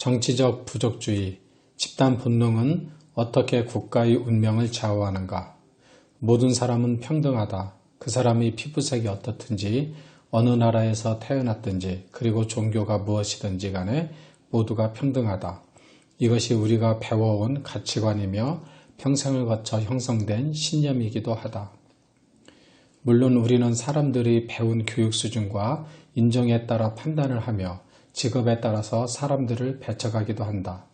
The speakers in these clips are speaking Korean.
정치적 부족주의, 집단 본능은 어떻게 국가의 운명을 좌우하는가? 모든 사람은 평등하다. 그 사람이 피부색이 어떻든지, 어느 나라에서 태어났든지, 그리고 종교가 무엇이든지 간에 모두가 평등하다. 이것이 우리가 배워온 가치관이며 평생을 거쳐 형성된 신념이기도 하다. 물론 우리는 사람들이 배운 교육 수준과 인정에 따라 판단을 하며 직업에 따라서 사람들을 배척하기도 한다.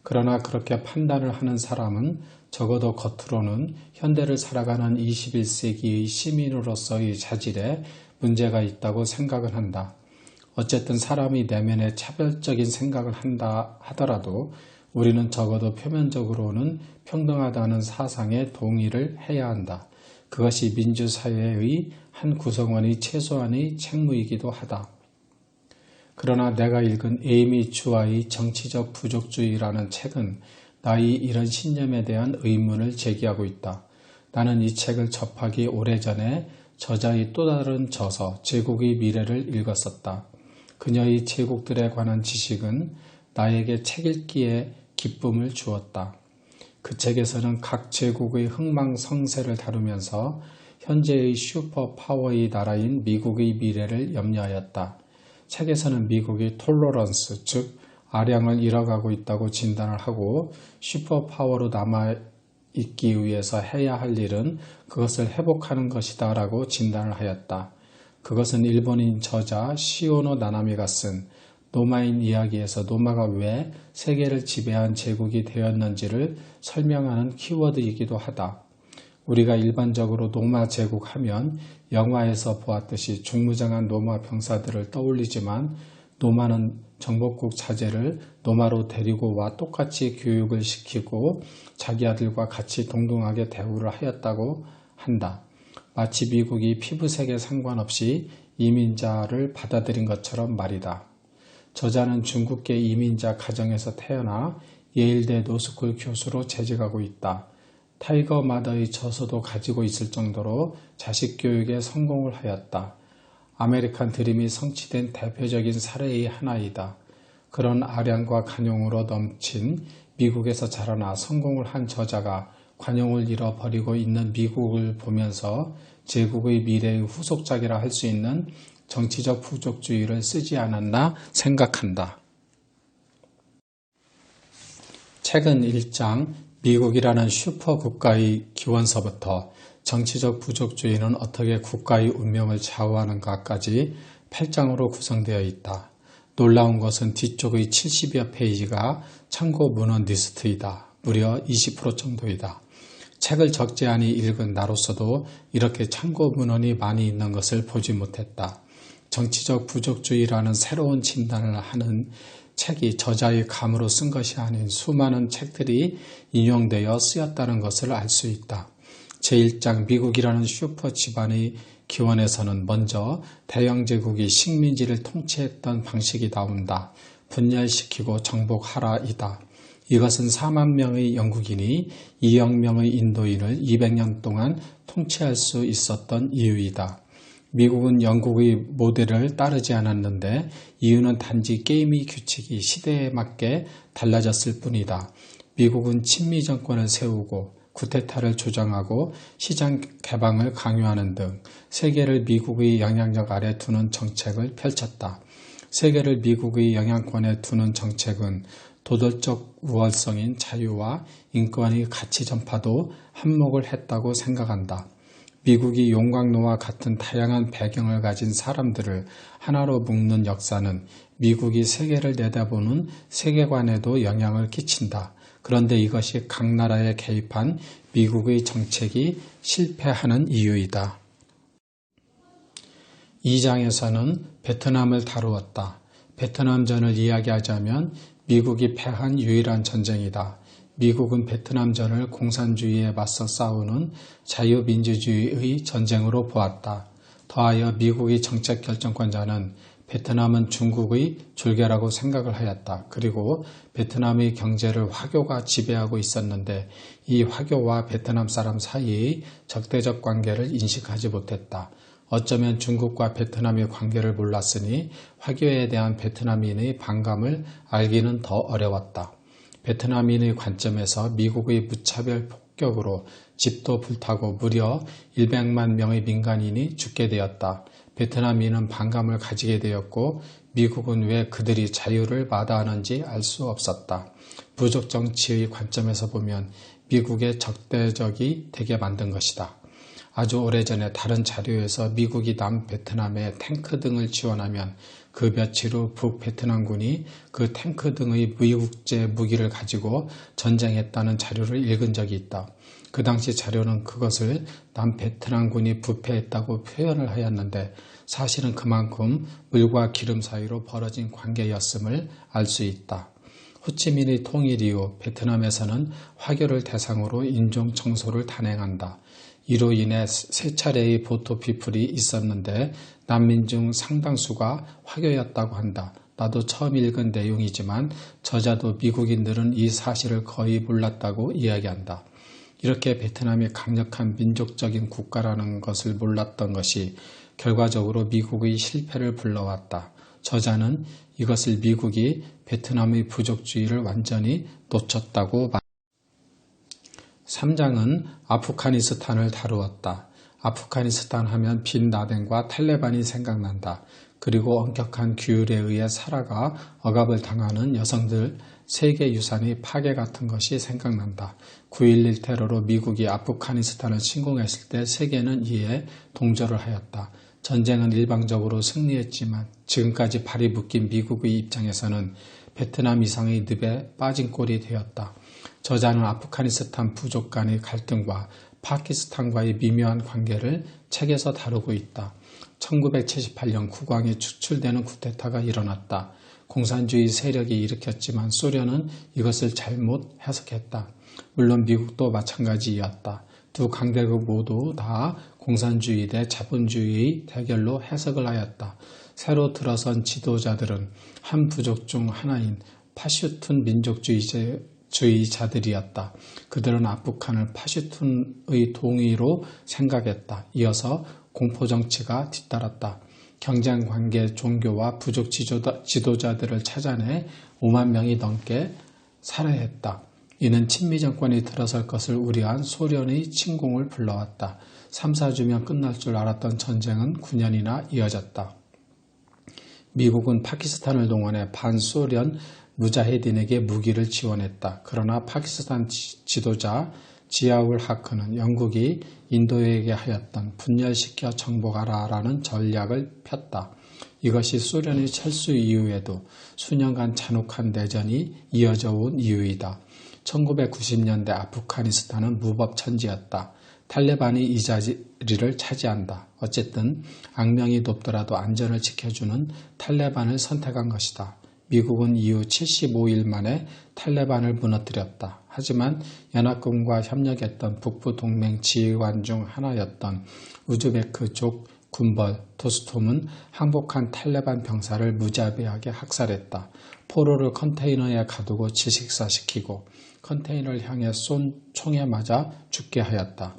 그러나 그렇게 판단을 하는 사람은 적어도 겉으로는 현대를 살아가는 21세기의 시민으로서의 자질에 문제가 있다고 생각을 한다. 어쨌든 사람이 내면에 차별적인 생각을 한다 하더라도 우리는 적어도 표면적으로는 평등하다는 사상에 동의를 해야 한다. 그것이 민주사회의 한 구성원의 최소한의 책무이기도 하다. 그러나 내가 읽은 에이미 주아의 정치적 부족주의라는 책은 나의 이런 신념에 대한 의문을 제기하고 있다. 나는 이 책을 접하기 오래전에 저자의 또 다른 저서 제국의 미래를 읽었었다. 그녀의 제국들에 관한 지식은 나에게 책 읽기에 기쁨을 주었다. 그 책에서는 각 제국의 흥망성쇠를 다루면서 현재의 슈퍼파워의 나라인 미국의 미래를 염려하였다. 책에서는 미국이 톨러런스, 즉 아량을 잃어가고 있다고 진단을 하고 슈퍼파워로 남아있기 위해서 해야 할 일은 그것을 회복하는 것이다 라고 진단을 하였다. 그것은 일본인 저자 시오노 나나미가 쓴 노마인 이야기에서 노마가 왜 세계를 지배한 제국이 되었는지를 설명하는 키워드이기도 하다. 우리가 일반적으로 노마 제국 하면 영화에서 보았듯이 중무장한 노마 병사들을 떠올리지만 노마는 정복국 자제를 노마로 데리고 와 똑같이 교육을 시키고 자기 아들과 같이 동등하게 대우를 하였다고 한다. 마치 미국이 피부색에 상관없이 이민자를 받아들인 것처럼 말이다. 저자는 중국계 이민자 가정에서 태어나 예일대 노스쿨 교수로 재직하고 있다. 타이거 마더의 저서도 가지고 있을 정도로 자식 교육에 성공을 하였다. 아메리칸 드림이 성취된 대표적인 사례의 하나이다. 그런 아량과 관용으로 넘친 미국에서 자라나 성공을 한 저자가 관용을 잃어버리고 있는 미국을 보면서 제국의 미래의 후속작이라 할 수 있는 정치적 부족주의를 쓰지 않았나 생각한다. 책은 1장 미국이라는 슈퍼국가의 기원서부터 정치적 부족주의는 어떻게 국가의 운명을 좌우하는가까지 8장으로 구성되어 있다. 놀라운 것은 뒤쪽의 70여 페이지가 참고 문헌 리스트이다. 무려 20% 정도이다. 책을 적재하니 읽은 나로서도 이렇게 참고 문헌이 많이 있는 것을 보지 못했다. 정치적 부족주의라는 새로운 진단을 하는 책이 저자의 감으로 쓴 것이 아닌 수많은 책들이 인용되어 쓰였다는 것을 알 수 있다. 제1장 미국이라는 슈퍼 집안의 기원에서는 먼저 대영제국이 식민지를 통치했던 방식이 나온다. 분열시키고 정복하라이다. 이것은 4만 명의 영국인이 2억 명의 인도인을 200년 동안 통치할 수 있었던 이유이다. 미국은 영국의 모델을 따르지 않았는데 이유는 단지 게임의 규칙이 시대에 맞게 달라졌을 뿐이다. 미국은 친미 정권을 세우고 쿠데타를 조정하고 시장 개방을 강요하는 등 세계를 미국의 영향력 아래 두는 정책을 펼쳤다. 세계를 미국의 영향권에 두는 정책은 도덕적 우월성인 자유와 인권의 가치 전파도 한몫을 했다고 생각한다. 미국이 용광로와 같은 다양한 배경을 가진 사람들을 하나로 묶는 역사는 미국이 세계를 내다보는 세계관에도 영향을 끼친다. 그런데 이것이 각 나라에 개입한 미국의 정책이 실패하는 이유이다. 2장에서는 베트남을 다루었다. 베트남전을 이야기하자면 미국이 패한 유일한 전쟁이다. 미국은 베트남전을 공산주의에 맞서 싸우는 자유민주주의의 전쟁으로 보았다. 더하여 미국의 정책 결정권자는 베트남은 중국의 졸개라고 생각을 하였다. 그리고 베트남의 경제를 화교가 지배하고 있었는데 이 화교와 베트남 사람 사이의 적대적 관계를 인식하지 못했다. 어쩌면 중국과 베트남의 관계를 몰랐으니 화교에 대한 베트남인의 반감을 알기는 더 어려웠다. 베트남인의 관점에서 미국의 무차별 폭격으로 집도 불타고 무려 100만 명의 민간인이 죽게 되었다. 베트남인은 반감을 가지게 되었고 미국은 왜 그들이 자유를 마다하는지 알 수 없었다. 부족 정치의 관점에서 보면 미국의 적대적이 되게 만든 것이다. 아주 오래전에 다른 자료에서 미국이 남베트남에 탱크 등을 지원하면 그 며칠 후 북베트남군이 그 탱크 등의 미국제 무기를 가지고 전쟁했다는 자료를 읽은 적이 있다. 그 당시 자료는 그것을 남베트남군이 부패했다고 표현을 하였는데 사실은 그만큼 물과 기름 사이로 벌어진 관계였음을 알 수 있다. 호치민의 통일 이후 베트남에서는 화교를 대상으로 인종 청소를 단행한다. 이로 인해 세 차례의 보토피플이 있었는데 난민 중 상당수가 화교였다고 한다. 나도 처음 읽은 내용이지만 저자도 미국인들은 이 사실을 거의 몰랐다고 이야기한다. 이렇게 베트남이 강력한 민족적인 국가라는 것을 몰랐던 것이 결과적으로 미국의 실패를 불러왔다. 저자는 이것을 미국이 베트남의 부족주의를 완전히 놓쳤다고 말한다. 3장은 아프가니스탄을 다루었다. 아프가니스탄 하면 빈라덴과 탈레반이 생각난다. 그리고 엄격한 규율에 의해 살아가 억압을 당하는 여성들 세계유산의 파괴 같은 것이 생각난다. 9.11 테러로 미국이 아프가니스탄을 침공했을 때 세계는 이에 동조를 하였다. 전쟁은 일방적으로 승리했지만 지금까지 발이 묶인 미국의 입장에서는 베트남 이상의 늪에 빠진 꼴이 되었다. 저자는 아프가니스탄 부족 간의 갈등과 파키스탄과의 미묘한 관계를 책에서 다루고 있다. 1978년 국왕에 추출되는 쿠데타가 일어났다. 공산주의 세력이 일으켰지만 소련은 이것을 잘못 해석했다. 물론 미국도 마찬가지였다. 두 강대국 모두 다 공산주의 대 자본주의의 대결로 해석을 하였다. 새로 들어선 지도자들은 한 부족 중 하나인 파슈툰 민족주의자들이었다. 그들은 아프간을 파슈툰의 동의로 생각했다. 이어서 공포정치가 뒤따랐다. 경쟁관계 종교와 부족 지도자들을 찾아내 5만 명이 넘게 살해했다. 이는 친미 정권이 들어설 것을 우려한 소련의 침공을 불러왔다. 3, 4주면 끝날 줄 알았던 전쟁은 9년이나 이어졌다. 미국은 파키스탄을 동원해 반소련 무자헤딘에게 무기를 지원했다. 그러나 파키스탄 지도자 지아울 하크는 영국이 인도에게 하였던 분열시켜 정복하라라는 전략을 폈다. 이것이 소련의 철수 이후에도 수년간 잔혹한 내전이 이어져 온 이유이다. 1990년대 아프가니스탄은 무법천지였다. 탈레반이 이 자리를 차지한다. 어쨌든 악명이 높더라도 안전을 지켜주는 탈레반을 선택한 것이다. 미국은 이후 75일 만에 탈레반을 무너뜨렸다. 하지만 연합군과 협력했던 북부 동맹 지휘관 중 하나였던 우즈베크족 군벌 도스톰은 항복한 탈레반 병사를 무자비하게 학살했다. 포로를 컨테이너에 가두고 질식사시키고 컨테이너를 향해 쏜 총에 맞아 죽게 하였다.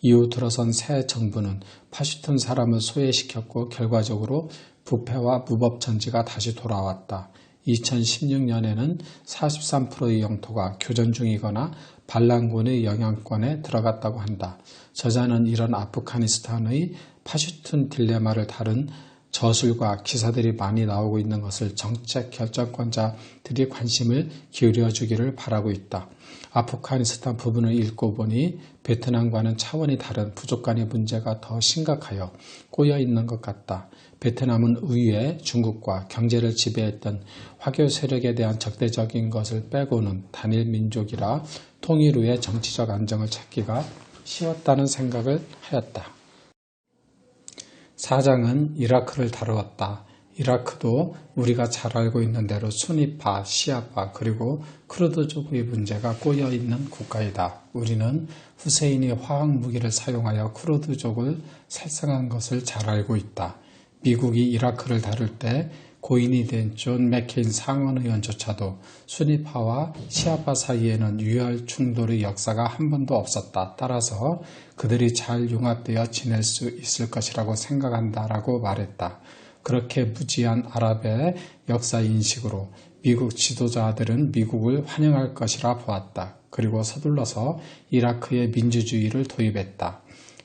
이후 들어선 새 정부는 파슈툰 사람을 소외시켰고 결과적으로 부패와 무법천지가 다시 돌아왔다. 2016년에는 43%의 영토가 교전 중이거나 반란군의 영향권에 들어갔다고 한다. 저자는 이런 아프가니스탄의 파슈툰 딜레마를 다룬 저술과 기사들이 많이 나오고 있는 것을 정책 결정권자들이 관심을 기울여주기를 바라고 있다. 아프가니스탄 부분을 읽고 보니 베트남과는 차원이 다른 부족 간의 문제가 더 심각하여 꼬여 있는 것 같다. 베트남은 의회 중국과 경제를 지배했던 화교 세력에 대한 적대적인 것을 빼고는 단일 민족이라 통일 후에 정치적 안정을 찾기가 쉬웠다는 생각을 하였다. 4장은 이라크를 다루었다. 이라크도 우리가 잘 알고 있는 대로 수니파, 시아파 그리고 쿠르드족의 문제가 꼬여있는 국가이다. 우리는 후세인이 화학무기를 사용하여 쿠르드족을 살상한 것을 잘 알고 있다. 미국이 이라크를 다룰 때 고인이 된 존 맥케인 상원의원조차도 순위파와 시아파 사이에는 유혈 충돌의 역사가 한 번도 없었다. 따라서 그들이 잘 융합되어 지낼 수 있을 것이라고 생각한다라고 말했다. 그렇게 무지한 아랍의 역사 인식으로 미국 지도자들은 미국을 환영할 것이라 보았다. 그리고 서둘러서 이라크의 민주주의를 도입했다.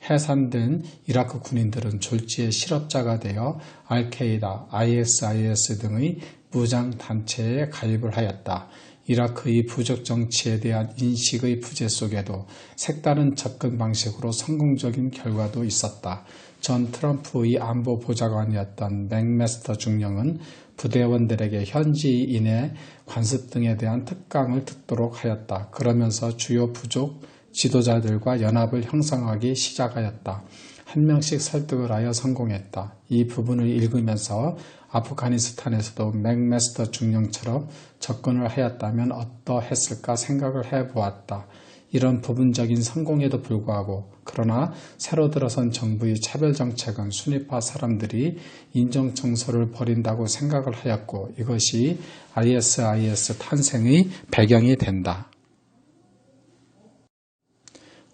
해산된 이라크 군인들은 졸지에 실업자가 되어 알케이다, ISIS 등의 무장단체에 가입을 하였다. 이라크의 부족 정치에 대한 인식의 부재 속에도 색다른 접근 방식으로 성공적인 결과도 있었다. 전 트럼프의 안보 보좌관이었던 맥메스터 중령은 부대원들에게 현지인의 관습 등에 대한 특강을 듣도록 하였다. 그러면서 주요 부족 지도자들과 연합을 형성하기 시작하였다. 한 명씩 설득을 하여 성공했다. 이 부분을 읽으면서 아프가니스탄에서도 맥메스터 중령처럼 접근을 하였다면 어떠했을까 생각을 해보았다. 이런 부분적인 성공에도 불구하고 그러나 새로 들어선 정부의 차별정책은 순위파 사람들이 인종청소를 벌인다고 생각을 하였고 이것이 ISIS 탄생의 배경이 된다.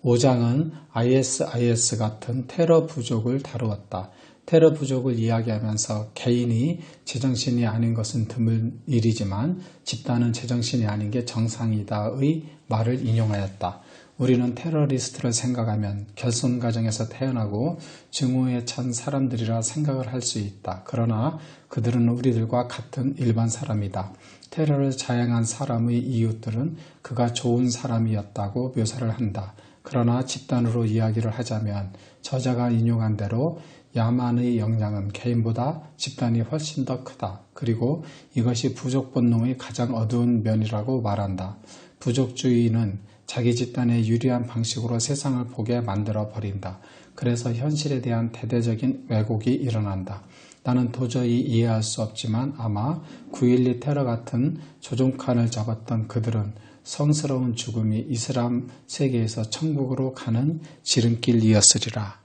5장은 ISIS 같은 테러 부족을 다루었다. 테러 부족을 이야기하면서 개인이 제정신이 아닌 것은 드문 일이지만 집단은 제정신이 아닌 게 정상이다의 말을 인용하였다. 우리는 테러리스트를 생각하면 결손 가정에서 태어나고 증오에 찬 사람들이라 생각을 할 수 있다. 그러나 그들은 우리들과 같은 일반 사람이다. 테러를 자행한 사람의 이웃들은 그가 좋은 사람이었다고 묘사를 한다. 그러나 집단으로 이야기를 하자면 저자가 인용한 대로 야만의 영향은 개인보다 집단이 훨씬 더 크다. 그리고 이것이 부족 본능의 가장 어두운 면이라고 말한다. 부족주의는 자기 집단에 유리한 방식으로 세상을 보게 만들어 버린다. 그래서 현실에 대한 대대적인 왜곡이 일어난다. 나는 도저히 이해할 수 없지만 아마 9.12 테러 같은 조종칸을 잡았던 그들은 성스러운 죽음이 이슬람 세계에서 천국으로 가는 지름길이었으리라.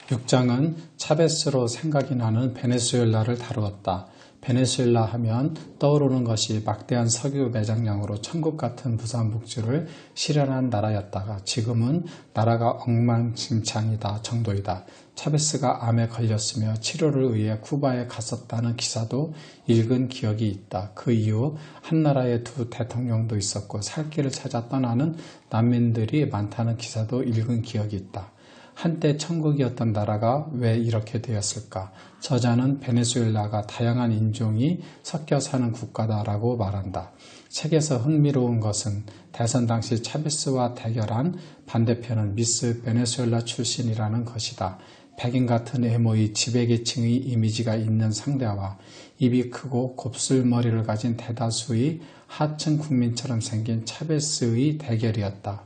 6장은 차베스로 생각이 나는 베네수엘라를 다루었다. 베네수엘라 하면 떠오르는 것이 막대한 석유 매장량으로 천국 같은 부산복지를 실현한 나라였다가 지금은 나라가 엉망진창이다 정도이다. 차베스가 암에 걸렸으며 치료를 위해 쿠바에 갔었다는 기사도 읽은 기억이 있다. 그 이후 한 나라에 두 대통령도 있었고 살 길을 찾아 떠나는 난민들이 많다는 기사도 읽은 기억이 있다. 한때 천국이었던 나라가 왜 이렇게 되었을까? 저자는 베네수엘라가 다양한 인종이 섞여 사는 국가다라고 말한다. 책에서 흥미로운 것은 대선 당시 차베스와 대결한 반대편은 미스 베네수엘라 출신이라는 것이다. 백인 같은 외모의 지배계층의 이미지가 있는 상대와 입이 크고 곱슬머리를 가진 대다수의 하층 국민처럼 생긴 차베스의 대결이었다.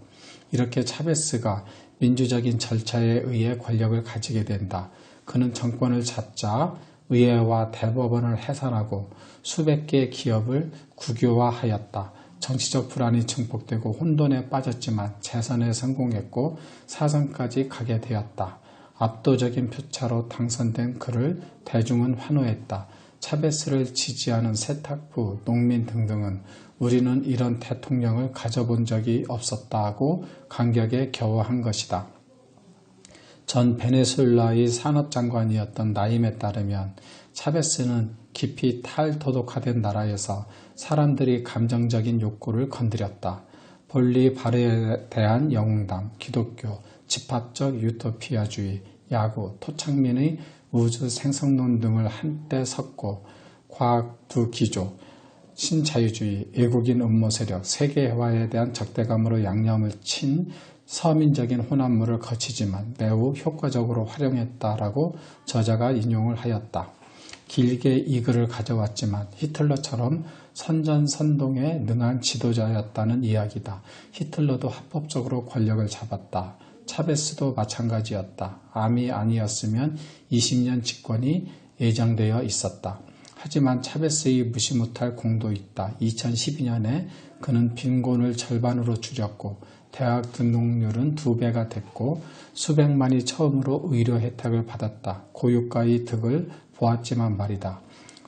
이렇게 차베스가 민주적인 절차에 의해 권력을 가지게 된다. 그는 정권을 잡자 의회와 대법원을 해산하고 수백 개의 기업을 국유화하였다. 정치적 불안이 증폭되고 혼돈에 빠졌지만 재선에 성공했고 사선까지 가게 되었다. 압도적인 표차로 당선된 그를 대중은 환호했다. 차베스를 지지하는 세탁부, 농민 등등은 우리는 이런 대통령을 가져본 적이 없었다고 감격에 겨워한 것이다. 전 베네수엘라의 산업장관이었던 나임에 따르면 차베스는 깊이 탈도덕화된 나라에서 사람들이 감정적인 욕구를 건드렸다. 볼리바르에 대한 영웅담, 기독교, 집합적 유토피아주의, 야구, 토착민의 우주 생성론 등을 한때 섞고 과학부기조, 신자유주의, 외국인 음모 세력, 세계화에 대한 적대감으로 양념을 친 서민적인 혼합물을 거치지만 매우 효과적으로 활용했다라고 저자가 인용을 하였다. 길게 이 글을 가져왔지만 히틀러처럼 선전선동에 능한 지도자였다는 이야기다. 히틀러도 합법적으로 권력을 잡았다. 차베스도 마찬가지였다. 암이 아니었으면 20년 집권이 예정되어 있었다. 하지만 차베스의 무시 못할 공도 있다. 2012년에 그는 빈곤을 절반으로 줄였고 대학 등록률은 2배가 됐고 수백만이 처음으로 의료 혜택을 받았다. 고유가의 득을 보았지만 말이다.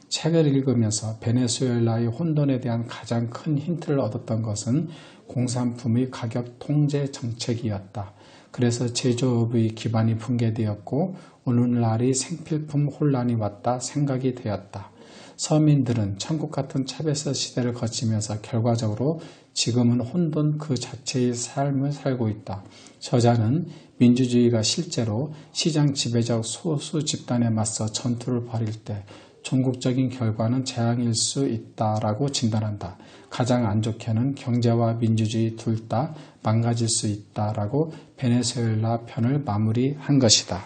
책을 읽으면서 베네수엘라의 혼돈에 대한 가장 큰 힌트를 얻었던 것은 공산품의 가격 통제 정책이었다. 그래서 제조업의 기반이 붕괴되었고 오늘날의 생필품 혼란이 왔다 생각이 되었다. 서민들은 천국 같은 차베스 시대를 거치면서 결과적으로 지금은 혼돈 그 자체의 삶을 살고 있다. 저자는 민주주의가 실제로 시장 지배적 소수 집단에 맞서 전투를 벌일 때 종국적인 결과는 재앙일 수 있다라고 진단한다. 가장 안 좋게는 경제와 민주주의 둘 다 망가질 수 있다라고 베네수엘라 편을 마무리한 것이다.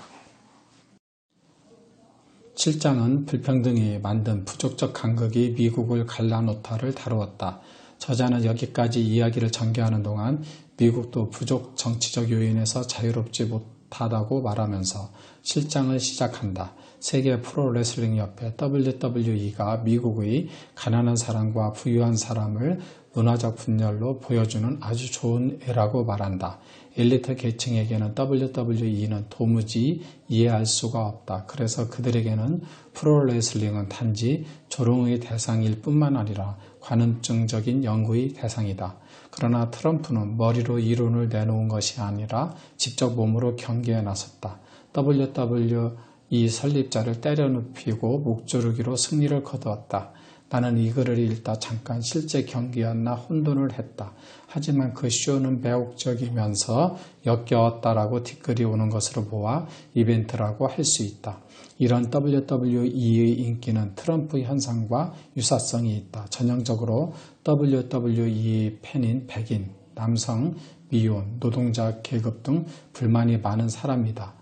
7장은 불평등이 만든 부족적 간극이 미국을 갈라놓다를 다루었다. 저자는 여기까지 이야기를 전개하는 동안 미국도 부족 정치적 요인에서 자유롭지 못하다고 말하면서 7장을 시작한다. 세계 프로레슬링 협회 WWE가 미국의 가난한 사람과 부유한 사람을 문화적 분열로 보여주는 아주 좋은 예라고 말한다. 엘리트 계층에게는 WWE는 도무지 이해할 수가 없다. 그래서 그들에게는 프로레슬링은 단지 조롱의 대상일 뿐만 아니라 관음증적인 연구의 대상이다. 그러나 트럼프는 머리로 이론을 내놓은 것이 아니라 직접 몸으로 경기에 나섰다. WWE 설립자를 때려눕히고 목조르기로 승리를 거두었다. 나는 이 글을 읽다 잠깐 실제 경기였나 혼돈을 했다. 하지만 그 쇼는 매혹적이면서 역겨웠다라고 뒷글이 오는 것으로 보아 이벤트라고 할 수 있다. 이런 WWE의 인기는 트럼프 현상과 유사성이 있다. 전형적으로 WWE 팬인 백인, 남성, 미혼, 노동자 계급 등 불만이 많은 사람이다.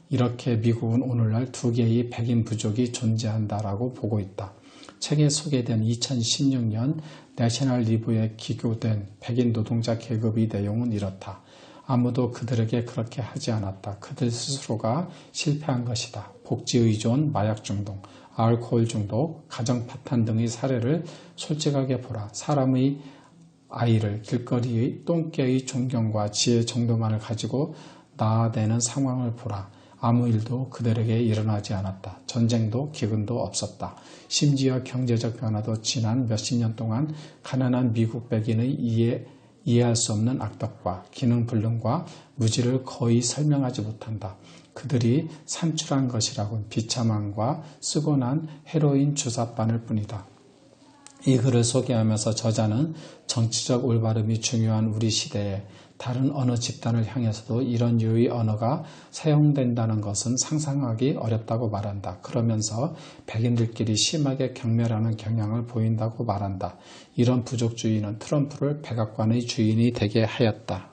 이렇게 미국은 오늘날 두 개의 백인 부족이 존재한다라고 보고 있다. 책에 소개된 2016년 내셔널 리브에 기고된 백인 노동자 계급의 내용은 이렇다. 아무도 그들에게 그렇게 하지 않았다. 그들 스스로가 실패한 것이다. 복지 의존, 마약 중독, 알코올 중독, 가정 파탄 등의 사례를 솔직하게 보라. 사람의 아이를 길거리의 똥개의 존경과 지혜 정도만을 가지고 낳아내는 상황을 보라. 아무 일도 그들에게 일어나지 않았다. 전쟁도 기근도 없었다. 심지어 경제적 변화도 지난 몇십 년 동안 가난한 미국 백인의 이해할 수 없는 악덕과 기능불능과 무지를 거의 설명하지 못한다. 그들이 산출한 것이라곤 비참함과 쓰고 난 헤로인 주사바늘 뿐이다. 이 글을 소개하면서 저자는 정치적 올바름이 중요한 우리 시대에 다른 어느 집단을 향해서도 이런 유의 언어가 사용된다는 것은 상상하기 어렵다고 말한다. 그러면서 백인들끼리 심하게 경멸하는 경향을 보인다고 말한다. 이런 부족주의는 트럼프를 백악관의 주인이 되게 하였다.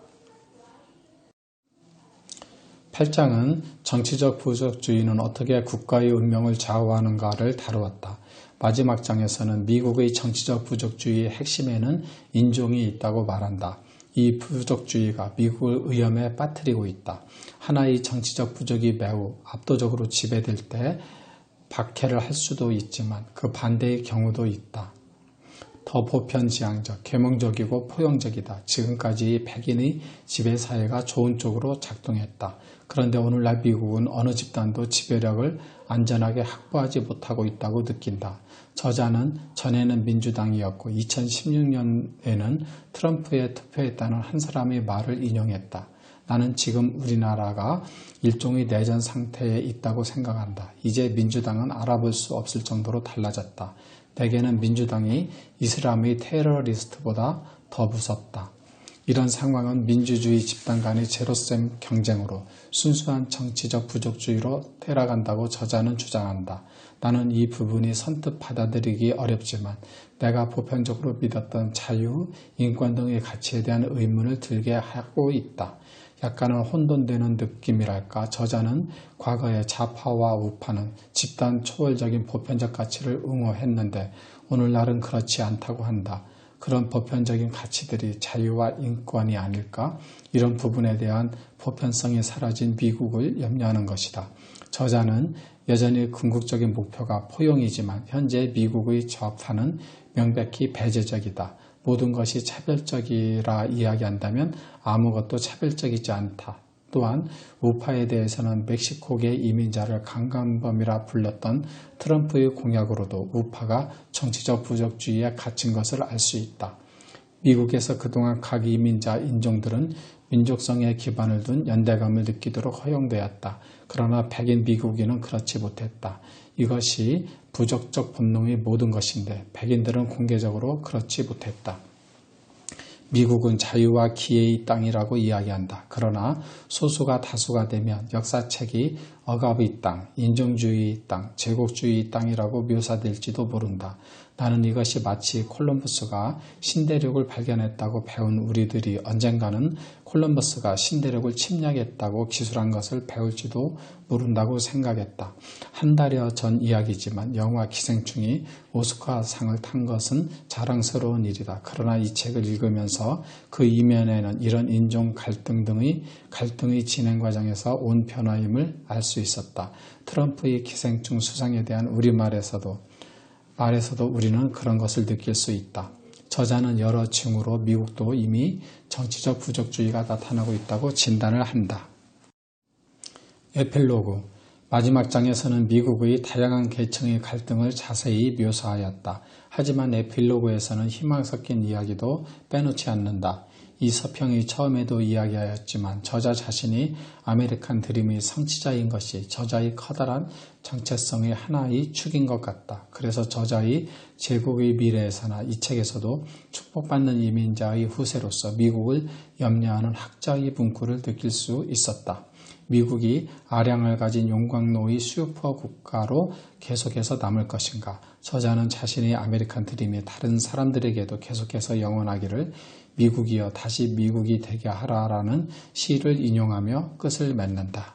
8장은 정치적 부족주의는 어떻게 국가의 운명을 좌우하는가를 다루었다. 마지막 장에서는 미국의 정치적 부족주의의 핵심에는 인종이 있다고 말한다. 이 부족주의가 미국을 위험에 빠뜨리고 있다. 하나의 정치적 부족이 매우 압도적으로 지배될 때 박해를 할 수도 있지만 그 반대의 경우도 있다. 더 보편지향적, 계몽적이고 포용적이다. 지금까지 백인의 지배사회가 좋은 쪽으로 작동했다. 그런데 오늘날 미국은 어느 집단도 지배력을 안전하게 확보하지 못하고 있다고 느낀다. 저자는 전에는 민주당이었고 2016년에는 트럼프에 투표했다는 한 사람의 말을 인용했다. 나는 지금 우리나라가 일종의 내전 상태에 있다고 생각한다. 이제 민주당은 알아볼 수 없을 정도로 달라졌다. 내게는 민주당이 이슬람의 테러리스트보다 더 무섭다. 이런 상황은 민주주의 집단 간의 제로섬 경쟁으로 순수한 정치적 부족주의로 때려간다고 저자는 주장한다. 나는 이 부분이 선뜻 받아들이기 어렵지만 내가 보편적으로 믿었던 자유, 인권 등의 가치에 대한 의문을 들게 하고 있다. 약간은 혼돈되는 느낌이랄까. 저자는 과거의 좌파와 우파는 집단 초월적인 보편적 가치를 옹호했는데 오늘날은 그렇지 않다고 한다. 그런 보편적인 가치들이 자유와 인권이 아닐까? 이런 부분에 대한 보편성이 사라진 미국을 염려하는 것이다. 저자는 여전히 궁극적인 목표가 포용이지만 현재 미국의 좌파는 명백히 배제적이다. 모든 것이 차별적이라 이야기한다면 아무것도 차별적이지 않다. 또한 우파에 대해서는 멕시코계 이민자를 강간범이라 불렀던 트럼프의 공약으로도 우파가 정치적 부족주의에 갇힌 것을 알 수 있다. 미국에서 그동안 각 이민자 인종들은 민족성에 기반을 둔 연대감을 느끼도록 허용되었다. 그러나 백인 미국인은 그렇지 못했다. 이것이 부족적 본능의 모든 것인데 백인들은 공개적으로 그렇지 못했다. 미국은 자유와 기회의 땅이라고 이야기한다. 그러나 소수가 다수가 되면 역사책이 억압의 땅, 인종주의의 땅, 제국주의의 땅이라고 묘사될지도 모른다. 나는 이것이 마치 콜럼버스가 신대륙을 발견했다고 배운 우리들이 언젠가는 콜럼버스가 신대륙을 침략했다고 기술한 것을 배울지도 모른다고 생각했다. 한 달여 전 이야기지만 영화 기생충이 오스카상을 탄 것은 자랑스러운 일이다. 그러나 이 책을 읽으면서 그 이면에는 이런 인종 갈등 등의 갈등의 진행 과정에서 온 변화임을 알 수 있었다. 트럼프의 기생충 수상에 대한 우리말에서도 우리는 그런 것을 느낄 수 있다. 저자는 여러 층으로 미국도 이미 정치적 부족주의가 나타나고 있다고 진단을 한다. 에필로그 마지막 장에서는 미국의 다양한 계층의 갈등을 자세히 묘사하였다. 하지만 에필로그에서는 희망 섞인 이야기도 빼놓지 않는다. 이 서평이 처음에도 이야기하였지만 저자 자신이 아메리칸 드림의 성취자인 것이 저자의 커다란 정체성의 하나의 축인 것 같다. 그래서 저자의 제국의 미래에서나 이 책에서도 축복받는 이민자의 후세로서 미국을 염려하는 학자의 분쿠를 느낄 수 있었다. 미국이 아량을 가진 용광로의 슈퍼 국가로 계속해서 남을 것인가? 저자는 자신의 아메리칸 드림이 다른 사람들에게도 계속해서 영원하기를 미국이여 다시 미국이 되게 하라라는 시를 인용하며 끝을 맺는다.